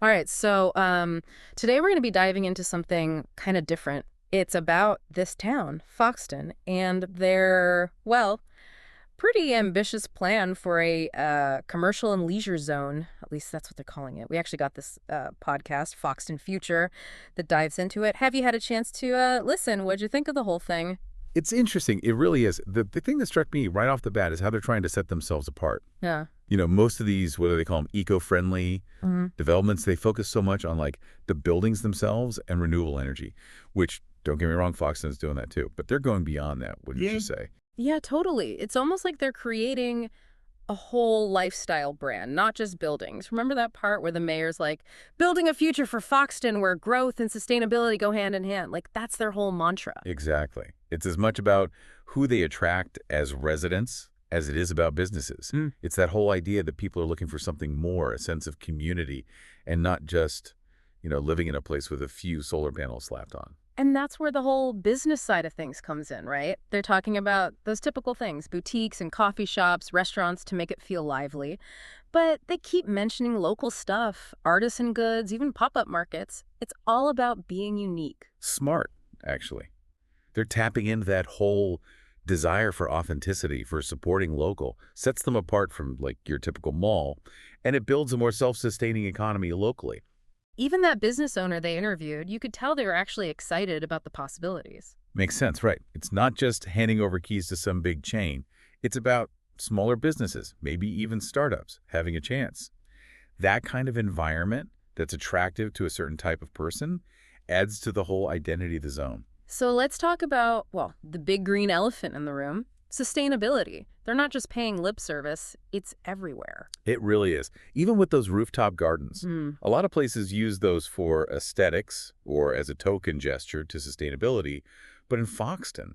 All right, so today we're going to be diving into something kind of different. It's about this town, Foxton, and their, well, pretty ambitious plan for a commercial and leisure zone. At least that's what they're calling it. We actually got this podcast, Foxton Future, that dives into it. Have you had a chance to listen? What'd you think of the whole thing? It's interesting. It really is. The thing that struck me right off the bat is how they're trying to set themselves apart. Yeah. Most of these, what do they call them, eco-friendly developments, they focus so much on like the buildings themselves and renewable energy, which, don't get me wrong, Foxton's doing that too. But they're going beyond that, wouldn't you say? Yeah, totally. It's almost like they're creating a whole lifestyle brand, not just buildings. Remember that part where the mayor's like, building a future for Foxton where growth and sustainability go hand in hand? Like, that's their whole mantra. Exactly. It's as much about who they attract as residents as it is about businesses. It's that whole idea that people are looking for something more, a sense of community, and not just, living in a place with a few solar panels slapped on. And that's where the whole business side of things comes in, right? They're talking about those typical things, boutiques and coffee shops, restaurants to make it feel lively. But they keep mentioning local stuff, artisan goods, even pop-up markets. It's all about being unique. Smart, actually. They're tapping into that whole desire for authenticity, for supporting local, sets them apart from like your typical mall, and it builds a more self-sustaining economy locally. Even that business owner they interviewed, you could tell they were actually excited about the possibilities. Makes sense, right? It's not just handing over keys to some big chain. It's about smaller businesses, maybe even startups, having a chance. That kind of environment that's attractive to a certain type of person adds to the whole identity of the zone. So let's talk about, well, the big green elephant in the room, sustainability. They're not just paying lip service, it's everywhere. It really is. Even with those rooftop gardens, a lot of places use those for aesthetics or as a token gesture to sustainability. But in Foxton,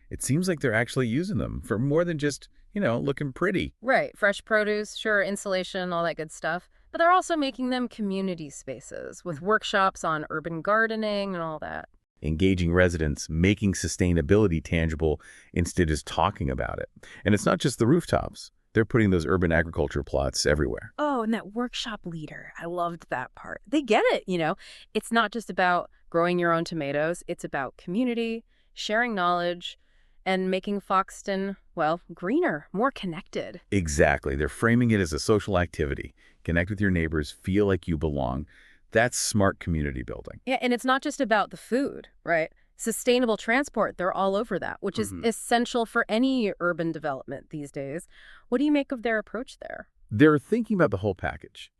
it seems like they're actually using them for more than just, looking pretty. Right, fresh produce, sure, insulation, all that good stuff. But they're also making them community spaces with workshops on urban gardening and all that. Engaging residents, making sustainability tangible instead of just talking about it. And it's not just the rooftops. They're putting those urban agriculture plots everywhere. Oh, and that workshop leader. I loved that part. They get it. It's not just about growing your own tomatoes. It's about community, sharing knowledge, and making Foxton, well, greener, more connected. Exactly. They're framing it as a social activity. Connect with your neighbors, feel like you belong. That's smart community building. Yeah, and it's not just about the food, right? Sustainable transport, they're all over that, which is essential for any urban development these days. What do you make of their approach there? They're thinking about the whole package,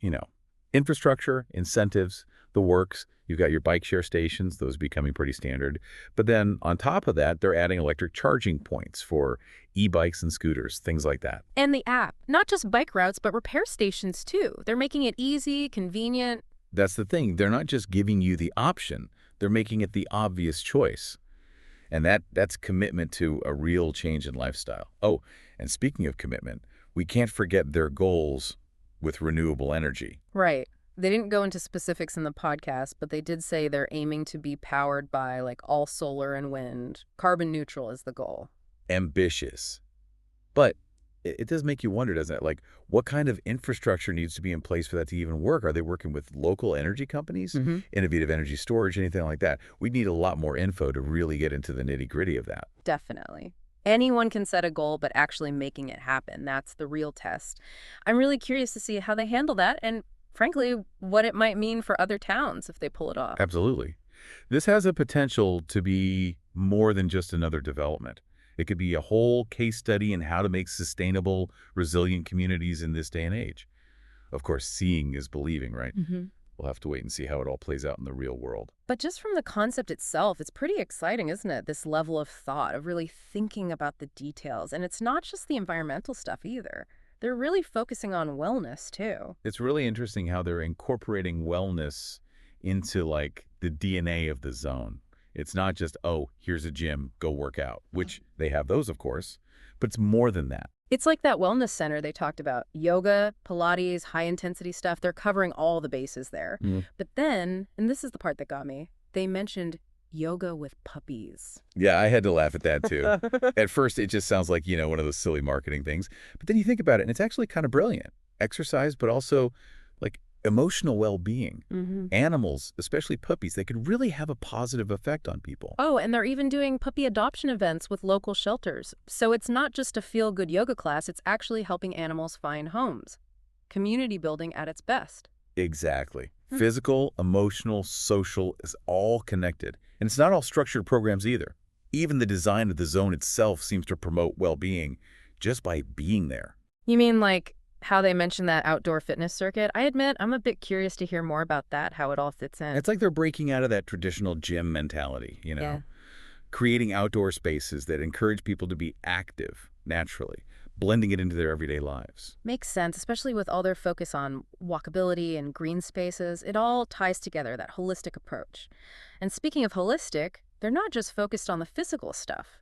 infrastructure, incentives, the works. You've got your bike share stations, those becoming pretty standard. But then on top of that, they're adding electric charging points for e-bikes and scooters, things like that. And the app, not just bike routes, but repair stations too. They're making it easy, convenient. That's the thing. They're not just giving you the option. They're making it the obvious choice. And that's commitment to a real change in lifestyle. Oh, and speaking of commitment, we can't forget their goals with renewable energy. Right. They didn't go into specifics in the podcast, but they did say they're aiming to be powered by like all solar and wind. Carbon neutral is the goal. Ambitious. But it does make you wonder, doesn't it? Like, what kind of infrastructure needs to be in place for that to even work? Are they working with local energy companies, innovative energy storage, anything like that? We need a lot more info to really get into the nitty-gritty of that. Definitely. Anyone can set a goal, but actually making it happen, that's the real test. I'm really curious to see how they handle that and, frankly, what it might mean for other towns if they pull it off. Absolutely. This has a potential to be more than just another development. It could be a whole case study in how to make sustainable, resilient communities in this day and age. Of course, seeing is believing, right? We'll have to wait and see how it all plays out in the real world. But just from the concept itself, it's pretty exciting, isn't it? This level of thought, of really thinking about the details. And it's not just the environmental stuff either. They're really focusing on wellness, too. It's really interesting how they're incorporating wellness into, like, the DNA of the zone. It's not just, oh, here's a gym, go work out, which they have those, of course, but it's more than that. It's like that wellness center they talked about. Yoga, Pilates, high-intensity stuff, they're covering all the bases there. But then, and this is the part that got me, they mentioned yoga with puppies. Yeah, I had to laugh at that, too. At first, it just sounds like, one of those silly marketing things. But then you think about it, and it's actually kind of brilliant. Exercise, but also, like, emotional well-being. Hmm. Animals, especially puppies, they could really have a positive effect on people. Oh, and they're even doing puppy adoption events with local shelters. So it's not just a feel-good yoga class, it's actually helping animals find homes. Community building at its best. Exactly. Hmm. Physical, emotional, social is all connected. And it's not all structured programs either. Even the design of the zone itself seems to promote well-being just by being there. You mean like how they mentioned that outdoor fitness circuit? I admit I'm a bit curious to hear more about that, how it all fits in. It's like they're breaking out of that traditional gym mentality, Yeah. creating outdoor spaces that encourage people to be active naturally, blending it into their everyday lives. Makes sense, especially with all their focus on walkability and green spaces. It all ties together, that holistic approach. And speaking of holistic, they're not just focused on the physical stuff.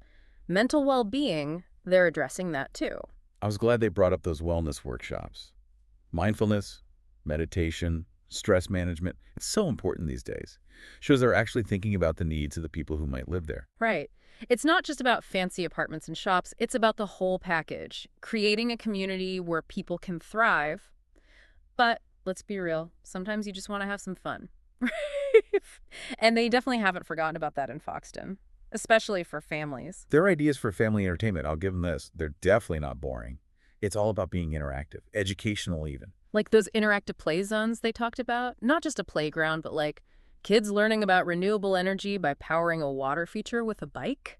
Mental well-being, they're addressing that too. I was glad they brought up those wellness workshops. Mindfulness, meditation, stress management, it's so important these days. Shows they're actually thinking about the needs of the people who might live there. Right. It's not just about fancy apartments and shops, it's about the whole package. Creating a community where people can thrive. But let's be real, sometimes you just want to have some fun. And they definitely haven't forgotten about that in Foxton, especially for families. Their ideas for family entertainment, I'll give them this, they're definitely not boring. It's all about being interactive, educational even. Like those interactive play zones they talked about, not just a playground, but like kids learning about renewable energy by powering a water feature with a bike,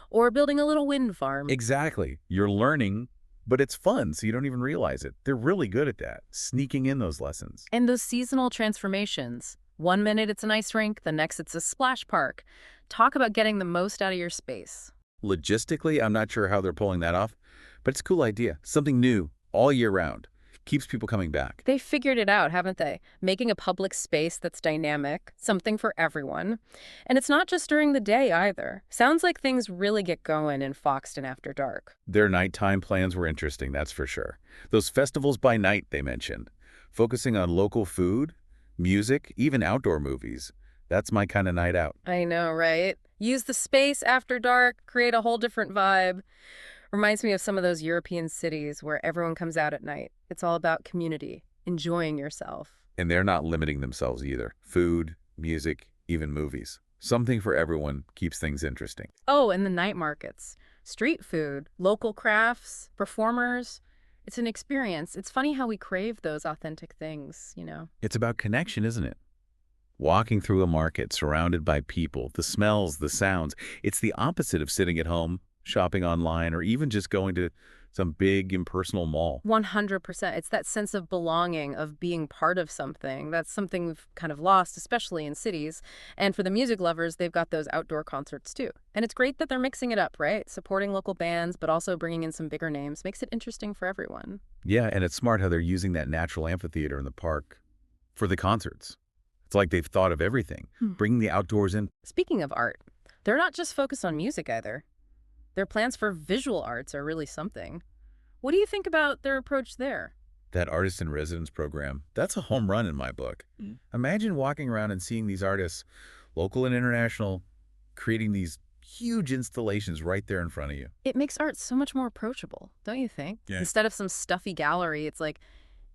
or building a little wind farm. Exactly. You're learning, but it's fun, so you don't even realize it. They're really good at that, sneaking in those lessons. And those seasonal transformations. One minute it's an ice rink, the next it's a splash park. Talk about getting the most out of your space. Logistically, I'm not sure how they're pulling that off, but it's a cool idea. Something new all year round. Keeps people coming back. They figured it out, haven't they? Making a public space that's dynamic, something for everyone. And it's not just during the day either. Sounds like things really get going in Foxton after dark. Their nighttime plans were interesting, that's for sure. Those festivals by night they mentioned, focusing on local food, music, even outdoor movies. That's my kind of night out. I know, right? Use the space after dark, create a whole different vibe. Reminds me of some of those European cities where everyone comes out at night. It's all about community, enjoying yourself. And they're not limiting themselves either. Food, music, even movies. Something for everyone keeps things interesting. Oh, and the night markets. Street food, local crafts, performers. It's an experience. It's funny how we crave those authentic things. It's about connection, isn't it? Walking through a market surrounded by people, the smells, the sounds. It's the opposite of sitting at home, shopping online, or even just going to some big impersonal mall. 100%. It's that sense of belonging, of being part of something. That's something we've kind of lost, especially in cities. And for the music lovers, they've got those outdoor concerts too. And it's great that they're mixing it up, right? Supporting local bands, but also bringing in some bigger names. Makes it interesting for everyone. Yeah, and it's smart how they're using that natural amphitheater in the park for the concerts. It's like they've thought of everything, bringing the outdoors in. Speaking of art, they're not just focused on music either. Their plans for visual arts are really something. What do you think about their approach there? That artist in residence program, that's a home run in my book. Imagine walking around and seeing these artists, local and international, creating these huge installations right there in front of you. It makes art so much more approachable, don't you think? Yeah. Instead of some stuffy gallery, it's like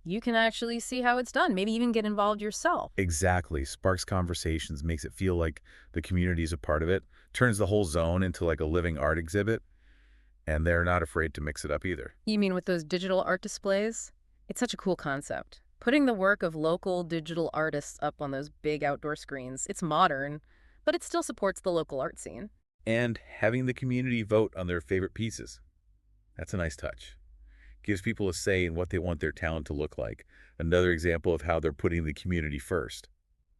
you can actually see how it's done, maybe even get involved yourself. Exactly. Sparks conversations, makes it feel like the community is a part of it, turns the whole zone into like a living art exhibit, and they're not afraid to mix it up either. You mean with those digital art displays? It's such a cool concept. Putting the work of local digital artists up on those big outdoor screens, it's modern, but it still supports the local art scene. And having the community vote on their favorite pieces. That's a nice touch. Gives people a say in what they want their town to look like. Another example of how they're putting the community first.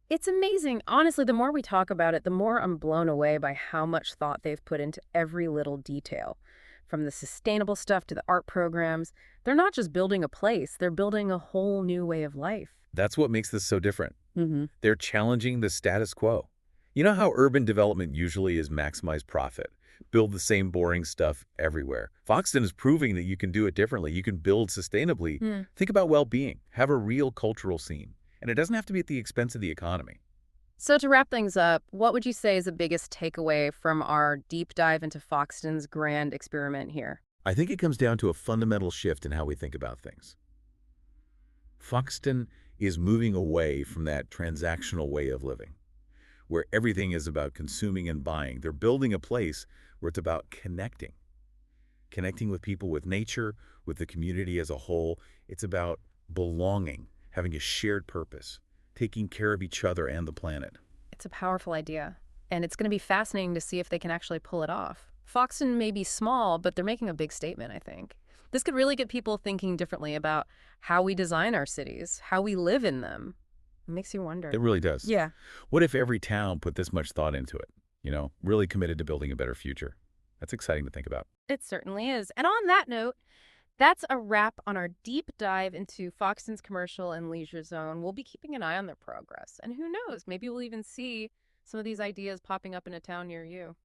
It's amazing. Honestly, the more we talk about it, the more I'm blown away by how much thought they've put into every little detail. From the sustainable stuff to the art programs, they're not just building a place, they're building a whole new way of life. That's what makes this so different. Mm-hmm. They're challenging the status quo. You know how urban development usually is maximize profit? Build the same boring stuff everywhere. Foxton is proving that you can do it differently. You can build sustainably. Think about well-being. Have a real cultural scene. And it doesn't have to be at the expense of the economy. So to wrap things up, what would you say is the biggest takeaway from our deep dive into Foxton's grand experiment here? I think it comes down to a fundamental shift in how we think about things. Foxton is moving away from that transactional way of living, where everything is about consuming and buying. They're building a place where it's about connecting with people, with nature, with the community as a whole. It's about belonging, having a shared purpose, taking care of each other and the planet. It's a powerful idea, and it's going to be fascinating to see if they can actually pull it off. Foxton may be small, but they're making a big statement, I think. This could really get people thinking differently about how we design our cities, how we live in them. It makes you It wonder. really does. Yeah. What if every town put this much thought into it? Really committed to building a better future. That's exciting to think about. It certainly is. And on that note, that's a wrap on our deep dive into Foxton's commercial and leisure zone. We'll be keeping an eye on their progress. And who knows, maybe we'll even see some of these ideas popping up in a town near you.